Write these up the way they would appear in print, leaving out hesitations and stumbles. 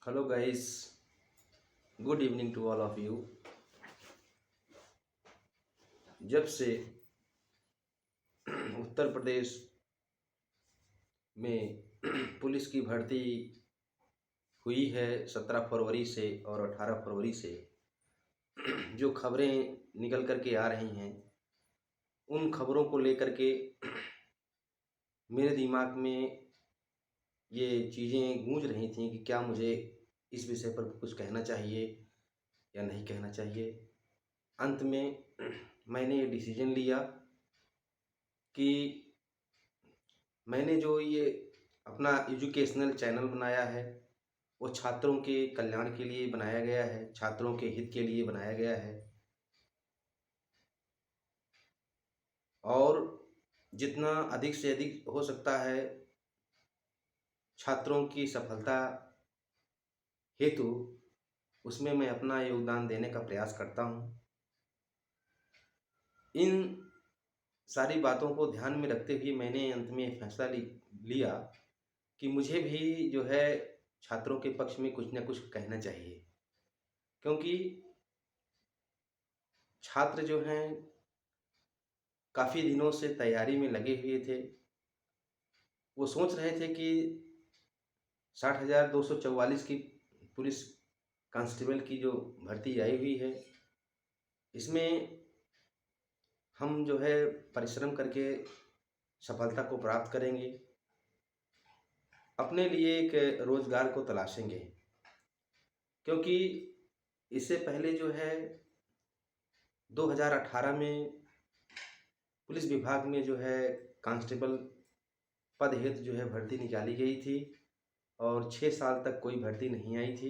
Hello, guys. Good evening to all of you. जब से उत्तर प्रदेश में पुलिस की भर्ती हुई है 17 फरवरी से और 18 फरवरी से जो खबरें निकल कर के आ रही हैं उन खबरों को लेकर के मेरे दिमाग में ये चीज़ें गूंज रही थी कि क्या मुझे इस विषय पर कुछ कहना चाहिए या नहीं कहना चाहिए। अंत में मैंने ये डिसीजन लिया कि मैंने जो ये अपना एजुकेशनल चैनल बनाया है वो छात्रों के कल्याण के लिए बनाया गया है, छात्रों के हित के लिए बनाया गया है और जितना अधिक से अधिक हो सकता है छात्रों की सफलता हेतु उसमें मैं अपना योगदान देने का प्रयास करता हूँ। इन सारी बातों को ध्यान में रखते हुए मैंने अंत में फैसला लिया कि मुझे भी जो है छात्रों के पक्ष में कुछ न कुछ कहना चाहिए, क्योंकि छात्र जो हैं काफ़ी दिनों से तैयारी में लगे हुए थे। वो सोच रहे थे कि 60,244 की पुलिस कांस्टेबल की जो भर्ती आई हुई है इसमें हम जो है परिश्रम करके सफलता को प्राप्त करेंगे, अपने लिए एक रोज़गार को तलाशेंगे। क्योंकि इससे पहले जो है 2018 में पुलिस विभाग में जो है कांस्टेबल पद हेतु जो है भर्ती निकाली गई थी और 6 साल तक कोई भर्ती नहीं आई थी।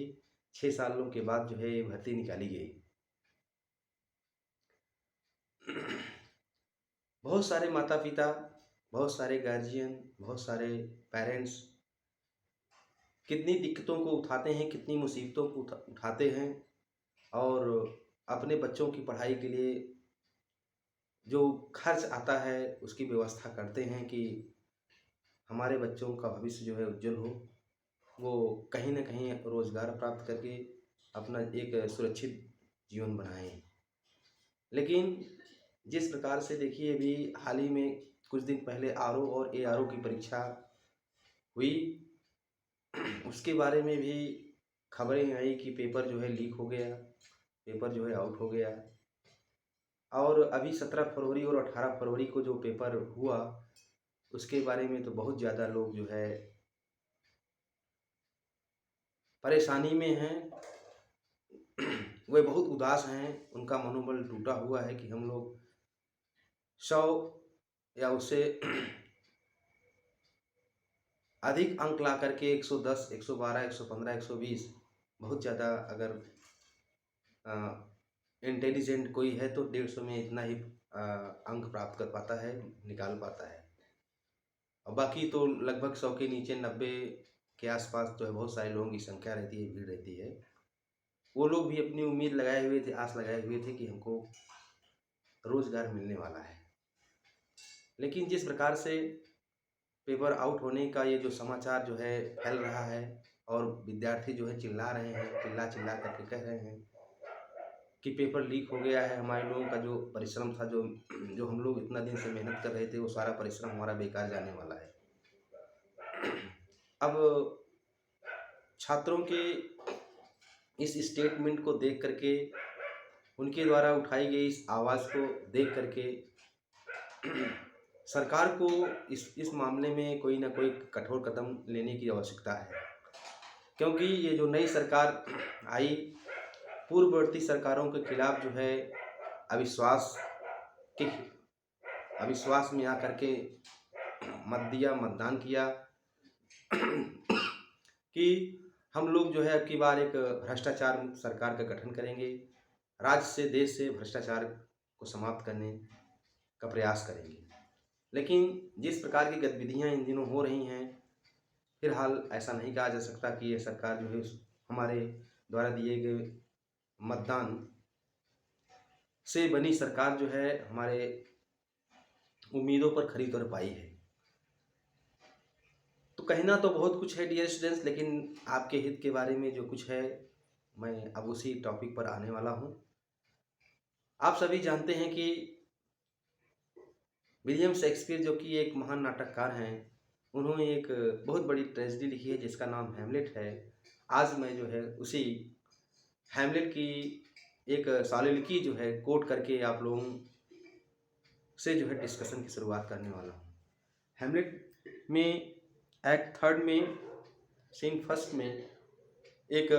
6 सालों के बाद जो है ये भर्ती निकाली गई। बहुत सारे माता-पिता, बहुत सारे गार्जियन, बहुत सारे पेरेंट्स कितनी दिक्कतों को उठाते हैं, कितनी मुसीबतों को उठाते हैं और अपने बच्चों की पढ़ाई के लिए जो खर्च आता है उसकी व्यवस्था करते हैं कि हमारे बच्चों का भविष्य जो है उज्जवल हो, वो कहीं न कहीं रोज़गार प्राप्त करके अपना एक सुरक्षित जीवन बनाएँ। लेकिन जिस प्रकार से देखिए अभी हाल ही में कुछ दिन पहले आरओ और एआरओ की परीक्षा हुई, उसके बारे में भी खबरें आई कि पेपर जो है लीक हो गया, पेपर जो है आउट हो गया और अभी 17 फरवरी और 18 फरवरी को जो पेपर हुआ, उसके बारे में तो बहुत ज़्यादा लोग जो है परेशानी में हैं। वे बहुत उदास हैं, उनका मनोबल टूटा हुआ है कि हम लोग 100 या उससे अधिक अंक ला करके 110, 112, 115, 120 बहुत ज़्यादा अगर इंटेलिजेंट कोई है तो 150 में इतना ही अंक प्राप्त कर पाता है, निकाल पाता है और बाकी तो लगभग 100 के नीचे 90 के आसपास जो है बहुत सारे लोगों की संख्या रहती है, भीड़ रहती है। वो लोग भी अपनी उम्मीद लगाए हुए थे, आस लगाए हुए थे कि हमको रोज़गार मिलने वाला है। लेकिन जिस प्रकार से पेपर आउट होने का ये जो समाचार जो है फैल रहा है और विद्यार्थी जो है चिल्ला रहे हैं, चिल्ला-चिल्ला करके कह रहे हैं कि पेपर लीक हो गया है, हमारे लोगों का जो परिश्रम था, जो जो हम लोग इतना दिन से मेहनत कर रहे थे, वो सारा परिश्रम हमारा बेकार जाने वाला है। अब छात्रों के इस स्टेटमेंट को देख कर के, उनके द्वारा उठाई गई इस आवाज़ को देख कर के सरकार को इस मामले में कोई न कोई कठोर कदम लेने की आवश्यकता है। क्योंकि ये जो नई सरकार आई, पूर्ववर्ती सरकारों के खिलाफ जो है अविश्वास के अविश्वास में आकर के मत दिया, मतदान किया कि हम लोग जो है अब की बार एक भ्रष्टाचार मुक्त सरकार का गठन करेंगे, राज्य से, देश से भ्रष्टाचार को समाप्त करने का प्रयास करेंगे। लेकिन जिस प्रकार की गतिविधियाँ इन दिनों हो रही हैं, फिलहाल ऐसा नहीं कहा जा सकता कि ये सरकार जो है हमारे द्वारा दिए गए मतदान से बनी सरकार जो है हमारे उम्मीदों पर खरी उतर पाई है। तो कहना तो बहुत कुछ है डियर स्टूडेंट्स, लेकिन आपके हित के बारे में जो कुछ है मैं अब उसी टॉपिक पर आने वाला हूँ। आप सभी जानते हैं कि विलियम शेक्सपियर जो कि एक महान नाटककार हैं, उन्होंने एक बहुत बड़ी ट्रेजेडी लिखी है जिसका नाम हैमलेट है। आज मैं जो है उसी हैमलेट की एक सालिलकी जो है कोट करके आप लोगों से जो है डिस्कशन की शुरुआत करने वाला हूँ। हैमलेट में एक्ट थर्ड में सीन फर्स्ट में एक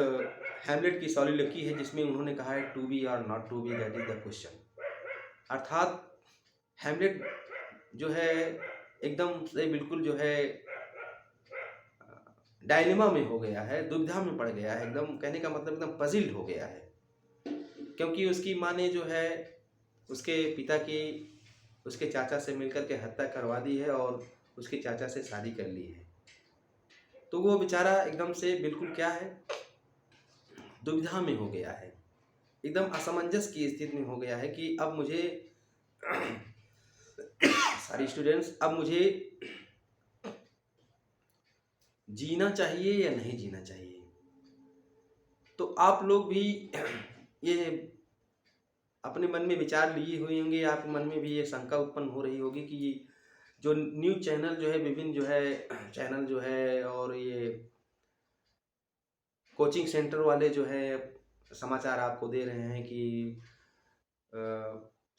हैमलेट की सॉलिलॉक्वी है जिसमें उन्होंने कहा है to be or not to be, that is the question. अर्थात हैमलेट जो है एकदम से बिल्कुल जो है डायलेमा में हो गया है, दुविधा में पड़ गया है, एकदम कहने का मतलब एकदम पजिल्ड हो गया है, क्योंकि उसकी माँ ने जो है उसके पिता की उसके चाचा से मिलकर के हत्या करवा दी है और उसके चाचा से शादी कर ली है। तो वो बेचारा एकदम से बिल्कुल क्या है, दुविधा में हो गया है, एकदम असमंजस की स्थिति में हो गया है कि अब मुझे सारी स्टूडेंट्स, अब मुझे जीना चाहिए या नहीं जीना चाहिए। तो आप लोग भी ये अपने मन में विचार लिए हुए होंगे, आपके मन में भी ये शंका उत्पन्न हो रही होगी कि जो न्यूज चैनल जो है, विभिन्न जो है चैनल जो है और ये कोचिंग सेंटर वाले जो है समाचार आपको दे रहे हैं कि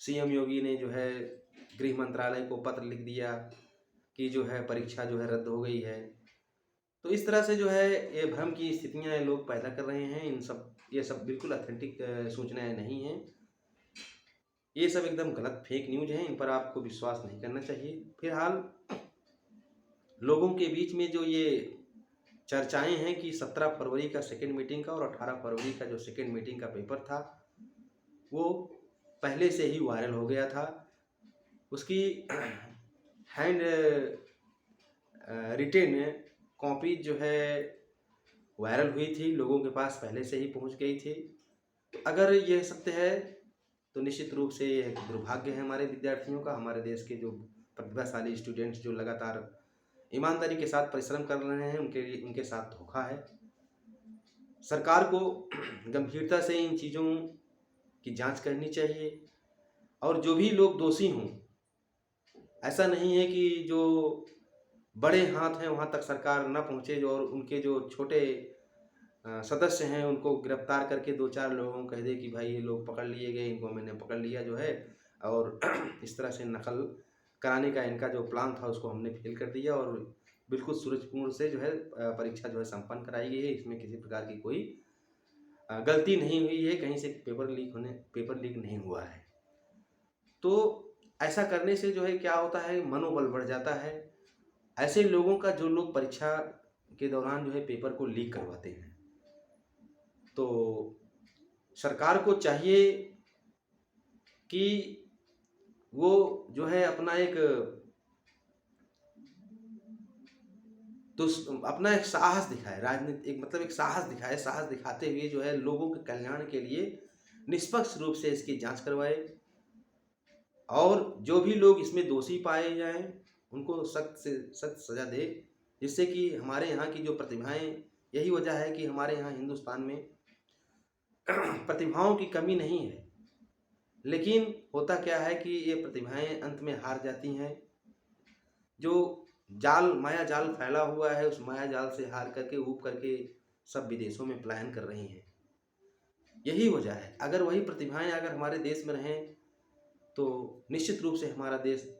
सीएम योगी ने जो है गृह मंत्रालय को पत्र लिख दिया कि जो है परीक्षा जो है रद्द हो गई है। तो इस तरह से जो है ये भ्रम की स्थितियां लोग पैदा कर रहे हैं। ये सब बिल्कुल ऑथेंटिक सूचनाएं नहीं हैं, ये सब एकदम गलत फेक न्यूज हैं, इन पर आपको विश्वास नहीं करना चाहिए। फिलहाल लोगों के बीच में जो ये चर्चाएं हैं कि 17 फरवरी का सेकेंड मीटिंग का और 18 फरवरी का जो सेकेंड मीटिंग का पेपर था वो पहले से ही वायरल हो गया था। उसकी हैंड रिटेन कॉपी जो है वायरल हुई थी, लोगों के पास पहले से ही पहुंच गई थी। अगर यह सत्य है तो निश्चित रूप से यह दुर्भाग्य है हमारे विद्यार्थियों का, हमारे देश के जो प्रतिभाशाली स्टूडेंट्स जो लगातार ईमानदारी के साथ परिश्रम कर रहे हैं उनके साथ धोखा है। सरकार को गंभीरता से इन चीज़ों की जांच करनी चाहिए और जो भी लोग दोषी हों, ऐसा नहीं है कि जो बड़े हाथ हैं वहाँ तक सरकार न पहुँचे और उनके जो छोटे सदस्य हैं उनको गिरफ्तार करके 2-4 लोगों को कह दे कि भाई ये लोग पकड़ लिए गए, इनको मैंने पकड़ लिया जो है, और इस तरह से नकल कराने का इनका जो प्लान था उसको हमने फेल कर दिया और बिल्कुल सूरजपूर्ण से जो है परीक्षा जो है संपन्न कराई गई है। इसमें किसी प्रकार की कोई गलती नहीं हुई है, कहीं से पेपर लीक नहीं हुआ है। तो ऐसा करने से जो है क्या होता है, मनोबल बढ़ जाता है ऐसे लोगों का जो लोग परीक्षा के दौरान जो है पेपर को लीक करवाते हैं। तो सरकार को चाहिए कि वो जो है अपना एक साहस दिखाए, राजनीतिक मतलब एक साहस दिखाए, साहस दिखाते हुए जो है लोगों के कल्याण के लिए निष्पक्ष रूप से इसकी जांच करवाए और जो भी लोग इसमें दोषी पाए जाएं उनको सख्त से सख्त सजा दे, जिससे कि हमारे यहाँ की जो प्रतिभाएं, यही वजह है कि हमारे यहाँ हिंदुस्तान में प्रतिभाओं की कमी नहीं है, लेकिन होता क्या है कि ये प्रतिभाएं अंत में हार जाती हैं। जो माया जाल फैला हुआ है उस माया जाल से हार करके ऊब करके सब विदेशों में पलायन कर रही हैं। यही वजह है। अगर वही प्रतिभाएं अगर हमारे देश में रहें तो निश्चित रूप से हमारा देश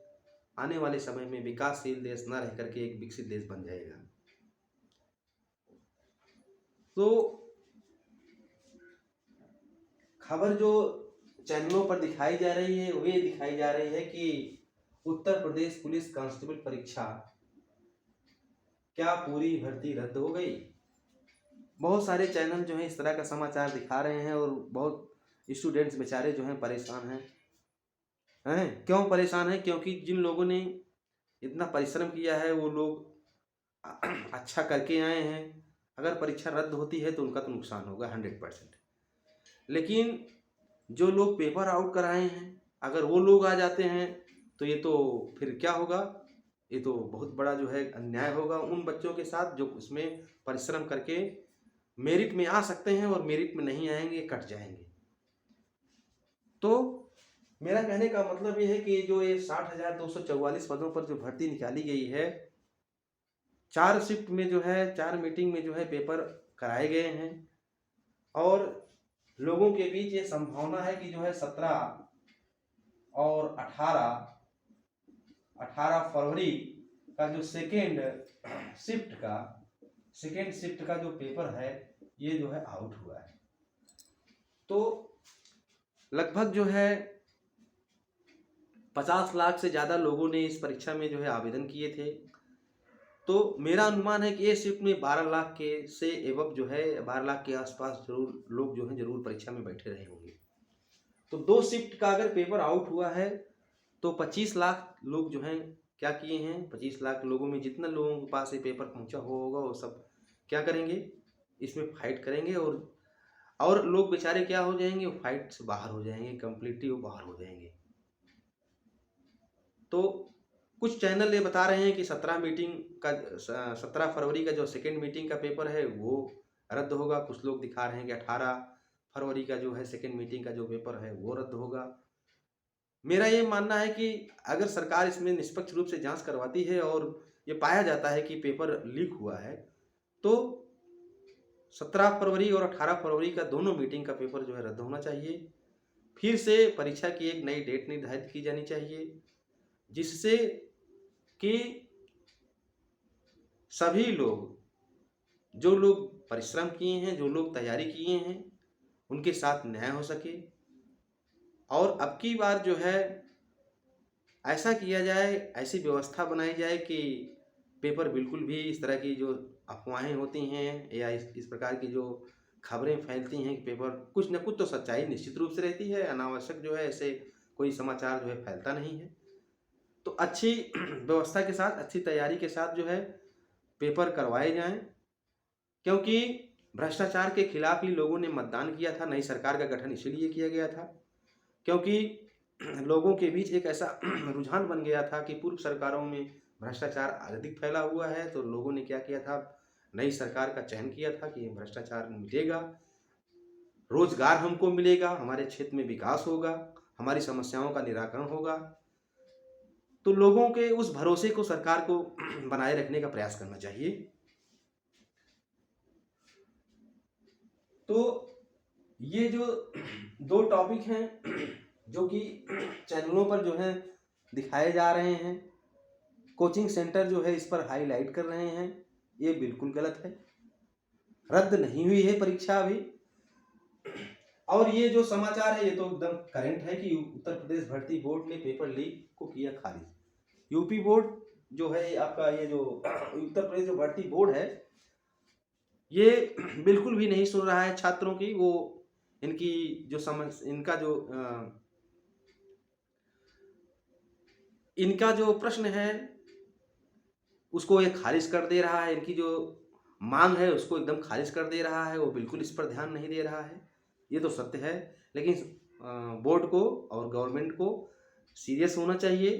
आने वाले समय में विकासशील देश न रह करके एक विकसित देश बन जाएगा। तो खबर जो चैनलों पर दिखाई जा रही है वो ये दिखाई जा रही है कि उत्तर प्रदेश पुलिस कांस्टेबल परीक्षा क्या पूरी भर्ती रद्द हो गई। बहुत सारे चैनल जो हैं इस तरह का समाचार दिखा रहे हैं और बहुत स्टूडेंट्स बेचारे जो हैं परेशान हैं। क्यों परेशान हैं? क्योंकि जिन लोगों ने इतना परिश्रम किया है वो लोग अच्छा करके आए हैं, अगर परीक्षा रद्द होती है तो उनका तो नुकसान होगा 100%। लेकिन जो लोग पेपर आउट कराए हैं अगर वो लोग आ जाते हैं तो ये तो फिर क्या होगा, ये तो बहुत बड़ा जो है अन्याय होगा उन बच्चों के साथ जो उसमें परिश्रम करके मेरिट में आ सकते हैं और मेरिट में नहीं आएंगे, कट जाएंगे। तो मेरा कहने का मतलब ये है कि जो ये 60,244 पदों पर जो भर्ती निकाली गई है, 4 शिफ्ट में जो है 4 मीटिंग में जो है पेपर कराए गए हैं और लोगों के बीच ये संभावना है कि जो है 17 और 18 फरवरी का जो सेकेंड शिफ्ट का जो पेपर है ये जो है आउट हुआ है। तो लगभग जो है 50 लाख से ज़्यादा लोगों ने इस परीक्षा में जो है आवेदन किए थे। तो मेरा अनुमान है कि ये शिफ्ट में 12 लाख के से एवं जो है 12 लाख के आसपास जरूर लोग जो है जरूर परीक्षा में बैठे रहे होंगे। तो 2 शिफ्ट का अगर पेपर आउट हुआ है तो 25 लाख लोग जो हैं क्या किए हैं, 25 लाख लोगों में जितना लोगों के पास ये पेपर पहुंचा होगा वो सब क्या करेंगे, इसमें फाइट करेंगे और लोग बेचारे क्या हो जाएंगे, वो फाइट से बाहर हो जाएंगे, कंप्लीटली वो बाहर हो जाएंगे। तो कुछ चैनल ये बता रहे हैं कि 17 फरवरी का जो सेकेंड मीटिंग का पेपर है वो रद्द होगा। कुछ लोग दिखा रहे हैं कि 18 फरवरी का जो है सेकेंड मीटिंग का जो पेपर है वो रद्द होगा। मेरा ये मानना है कि अगर सरकार इसमें निष्पक्ष रूप से जांच करवाती है और ये पाया जाता है कि पेपर लीक हुआ है तो 17 फरवरी और 18 फरवरी का दोनों मीटिंग का पेपर जो है रद्द होना चाहिए। फिर से परीक्षा की एक नई डेट निर्धारित की जानी चाहिए जिससे कि सभी लोग जो लोग परिश्रम किए हैं, जो लोग तैयारी किए हैं, उनके साथ न्याय हो सके। और अब की बार जो है ऐसा किया जाए, ऐसी व्यवस्था बनाई जाए कि पेपर बिल्कुल भी इस तरह की जो अफवाहें होती हैं या इस प्रकार की जो खबरें फैलती हैं कि पेपर कुछ न कुछ तो सच्चाई निश्चित रूप से रहती है, अनावश्यक जो है ऐसे कोई समाचार जो है फैलता नहीं है। तो अच्छी व्यवस्था के साथ, अच्छी तैयारी के साथ जो है पेपर करवाए जाएं, क्योंकि भ्रष्टाचार के खिलाफ ही लोगों ने मतदान किया था। नई सरकार का गठन इसीलिए किया गया था क्योंकि लोगों के बीच एक ऐसा रुझान बन गया था कि पूर्व सरकारों में भ्रष्टाचार अधिक फैला हुआ है। तो लोगों ने क्या किया था, नई सरकार का चयन किया था कि भ्रष्टाचार मिटेगा, रोजगार हमको मिलेगा, हमारे क्षेत्र में विकास होगा, हमारी समस्याओं का निराकरण होगा। तो लोगों के उस भरोसे को सरकार को बनाए रखने का प्रयास करना चाहिए। तो ये जो 2 टॉपिक हैं जो कि चैनलों पर जो है दिखाए जा रहे हैं, कोचिंग सेंटर जो है इस पर हाईलाइट कर रहे हैं, ये बिल्कुल गलत है। रद्द नहीं हुई है परीक्षा अभी। और ये जो समाचार है ये तो एकदम करंट है कि उत्तर प्रदेश भर्ती बोर्ड ने पेपर लीक को किया खारिज। यूपी बोर्ड जो है आपका, ये जो उत्तर प्रदेश जो भर्ती बोर्ड है ये बिल्कुल भी नहीं सुन रहा है छात्रों की। वो इनकी जो इनका जो प्रश्न है उसको ये खारिज कर दे रहा है, इनकी जो मांग है उसको एकदम खारिज कर दे रहा है। वो बिल्कुल इस पर ध्यान नहीं दे रहा है, ये तो सत्य है। लेकिन बोर्ड को और गवर्नमेंट को सीरियस होना चाहिए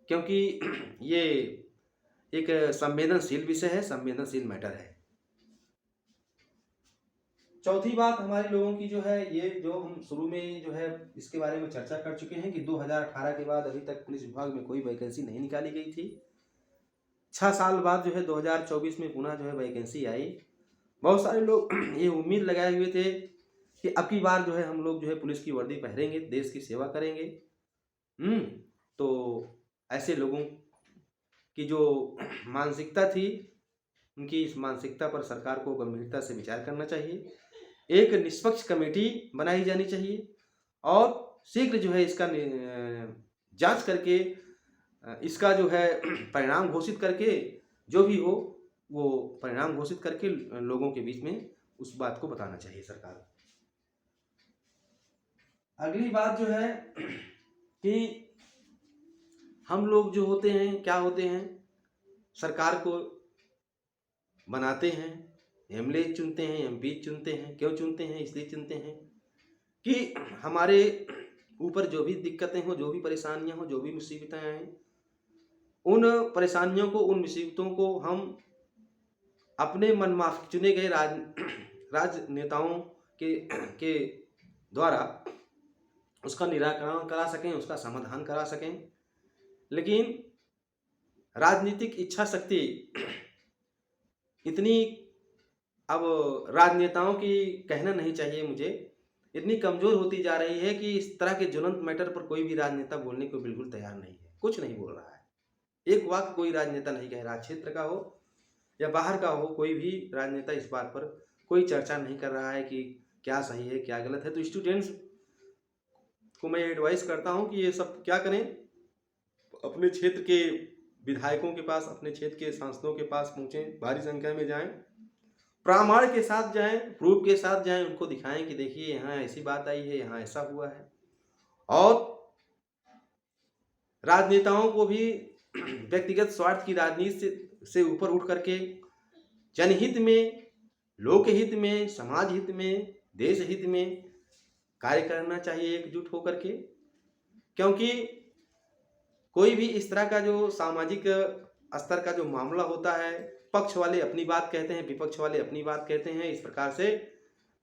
क्योंकि ये एक संवेदनशील विषय है, संवेदनशील मैटर है। चौथी बात हमारे लोगों की जो है, ये जो हम शुरू में जो है इसके बारे में चर्चा कर चुके हैं कि 2018 के बाद अभी तक पुलिस विभाग में कोई वैकेंसी नहीं निकाली गई थी। 6 साल बाद जो है 2024 में पुनः जो है वैकेंसी आई। बहुत सारे लोग ये उम्मीद लगाए हुए थे कि अब की बार जो है हम लोग जो है पुलिस की वर्दी पहनेंगे, देश की सेवा करेंगे। तो ऐसे लोगों की जो मानसिकता थी, उनकी इस मानसिकता पर सरकार को गंभीरता से विचार करना चाहिए। एक निष्पक्ष कमेटी बनाई जानी चाहिए और शीघ्र जो है इसका जांच करके इसका जो है परिणाम घोषित करके, जो भी हो वो परिणाम घोषित करके लोगों के बीच में उस बात को बताना चाहिए सरकार को। अगली बात जो है कि हम लोग जो होते हैं क्या होते हैं, सरकार को बनाते हैं, एमएलए चुनते हैं, एमपी चुनते हैं। क्यों चुनते हैं? इसलिए चुनते हैं कि हमारे ऊपर जो भी दिक्कतें हो, जो भी परेशानियां हो, जो भी मुसीबतें आए, उन परेशानियों को, उन मुसीबतों को हम अपने मनमाफ़िक चुने गए राजनेताओं के द्वारा उसका निराकरण करा सकें, उसका समाधान करा सकें। लेकिन राजनीतिक इच्छा शक्ति इतनी, अब राजनेताओं की कहना नहीं चाहिए मुझे, इतनी कमज़ोर होती जा रही है कि इस तरह के ज्वलंत मैटर पर कोई भी राजनेता बोलने को बिल्कुल तैयार नहीं है, कुछ नहीं बोल रहा है। एक वाक्य कोई राजनेता नहीं कह रहा, क्षेत्र का हो या बाहर का हो, कोई भी राजनेता इस बात पर कोई चर्चा नहीं कर रहा है कि क्या सही है, क्या गलत है। तो स्टूडेंट्स को मैं एडवाइस करता हूँ कि ये सब क्या करें, अपने क्षेत्र के विधायकों के पास, अपने क्षेत्र के सांसदों के पास पहुँचें, भारी संख्या में जाएँ, प्रामाण के साथ जाएँ, प्रूफ के साथ जाएँ, उनको दिखाएँ कि देखिए यहाँ ऐसी बात आई है, यहाँ ऐसा हुआ है। और राजनेताओं को भी व्यक्तिगत स्वार्थ की राजनीति से ऊपर उठ करके जनहित में, लोकहित में, समाज हित में, देश हित में कार्य करना चाहिए एकजुट होकर के। क्योंकि कोई भी इस तरह का जो सामाजिक स्तर का जो मामला होता है, पक्ष वाले अपनी बात कहते हैं, विपक्ष वाले अपनी बात कहते हैं। इस प्रकार से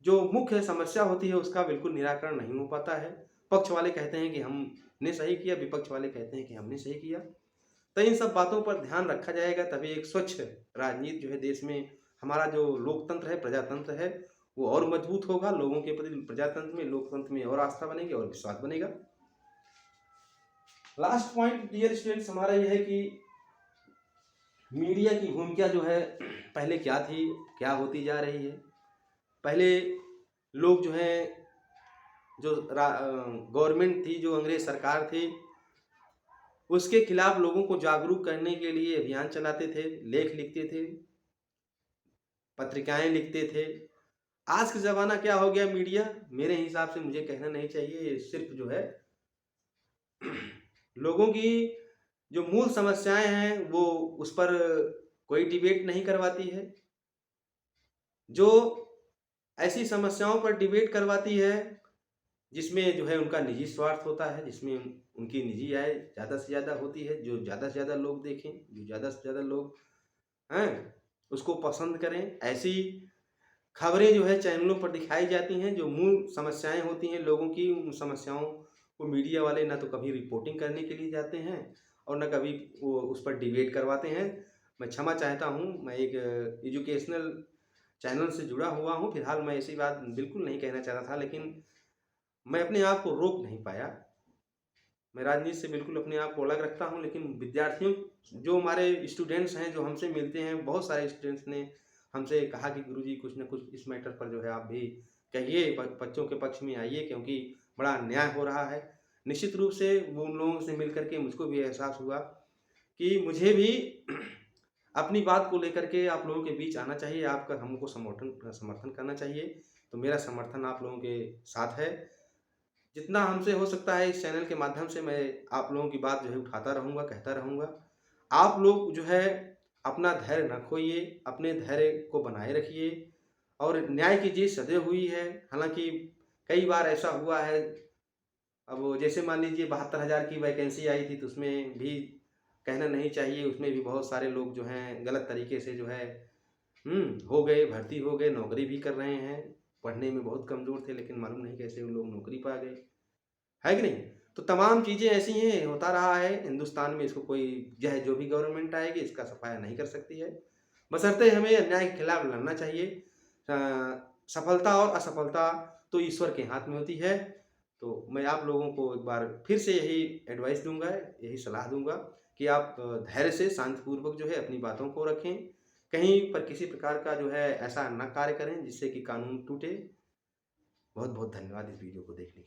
जो मुख्य समस्या होती है उसका बिल्कुल निराकरण नहीं हो पाता है। पक्ष वाले कहते हैं कि हमने सही किया, विपक्ष वाले कहते हैं कि हमने सही किया। तो इन सब बातों पर ध्यान रखा जाएगा, तभी एक स्वच्छ राजनीति जो है देश में, हमारा जो लोकतंत्र है, प्रजातंत्र है, वो और मजबूत होगा। लोगों के प्रति प्रजातंत्र में, लोकतंत्र में और आस्था बनेगी और विश्वास बनेगा। लास्ट पॉइंट डियर स्टूडेंट्स हमारा यह है कि मीडिया की भूमिका जो है पहले क्या थी, क्या होती जा रही है। पहले लोग जो है, जो गवर्नमेंट थी, जो अंग्रेज सरकार थी, उसके खिलाफ लोगों को जागरूक करने के लिए अभियान चलाते थे, लेख लिखते थे, पत्रिकाएं लिखते थे। आज का ज़माना क्या हो गया, मीडिया मेरे हिसाब से, मुझे कहना नहीं चाहिए, सिर्फ जो है लोगों की जो मूल समस्याएं हैं वो उस पर कोई डिबेट नहीं करवाती है। जो ऐसी समस्याओं पर डिबेट करवाती है जिसमें जो है उनका निजी स्वार्थ होता है, जिसमें उनकी निजी आय ज़्यादा से ज़्यादा होती है, जो ज़्यादा से ज़्यादा लोग देखें, जो ज़्यादा से ज़्यादा लोग हैं उसको पसंद करें, ऐसी खबरें जो है चैनलों पर दिखाई जाती हैं। जो मूल समस्याएं होती हैं लोगों की, उन समस्याओं को मीडिया वाले ना तो कभी रिपोर्टिंग करने के लिए जाते हैं और ना कभी वो उस पर डिबेट करवाते हैं। मैं क्षमा चाहता हूँ, मैं एक एजुकेशनल चैनल से जुड़ा हुआ हूँ, फिलहाल मैं ऐसी बात बिल्कुल नहीं कहना चाह रहा था, लेकिन मैं अपने आप को रोक नहीं पाया। मैं राजनीति से बिल्कुल अपने आप को अलग रखता हूँ, लेकिन विद्यार्थियों, जो हमारे स्टूडेंट्स हैं, जो हमसे मिलते हैं, बहुत सारे स्टूडेंट्स ने हमसे कहा कि गुरुजी कुछ न कुछ इस मैटर पर जो है आप भी कहिए, बच्चों के पक्ष में आइए, क्योंकि बड़ा अन्याय हो रहा है। निश्चित रूप से वो उन लोगों से मिल करके मुझको भी एहसास हुआ कि मुझे भी अपनी बात को लेकर के आप लोगों के बीच आना चाहिए, आपका हमको समर्थन करना चाहिए। तो मेरा समर्थन आप लोगों के साथ है। जितना हमसे हो सकता है इस चैनल के माध्यम से मैं आप लोगों की बात जो है उठाता रहूँगा, कहता रहूँगा। आप लोग जो है अपना धैर्य न खोइए, अपने धैर्य को बनाए रखिए और न्याय की जीत सदैव हुई है। हालाँकि कई बार ऐसा हुआ है, अब जैसे मान लीजिए 72,000 की वैकेंसी आई थी, तो उसमें भी कहना नहीं चाहिए, उसमें भी बहुत सारे लोग जो हैं गलत तरीके से जो है हो गए, भर्ती हो गए, नौकरी भी कर रहे हैं। पढ़ने में बहुत कमज़ोर थे, लेकिन मालूम नहीं कैसे वो लोग नौकरी पा गए, है कि नहीं? तो तमाम चीज़ें ऐसी हैं, होता रहा है हिंदुस्तान में। इसको कोई चाहे जो भी गवर्नमेंट आएगी इसका सफाया नहीं कर सकती है। बशर्ते हमें अन्याय के खिलाफ लड़ना चाहिए। सफलता और असफलता तो ईश्वर के हाथ में होती है। तो मैं आप लोगों को एक बार फिर से यही एडवाइस दूँगा, यही सलाह दूँगा कि आप धैर्य से शांतिपूर्वक जो है अपनी बातों को रखें। कहीं पर किसी प्रकार का जो है ऐसा ना कार्य करें जिससे कि कानून टूटे। बहुत-बहुत धन्यवाद इस वीडियो को देखने के लिए।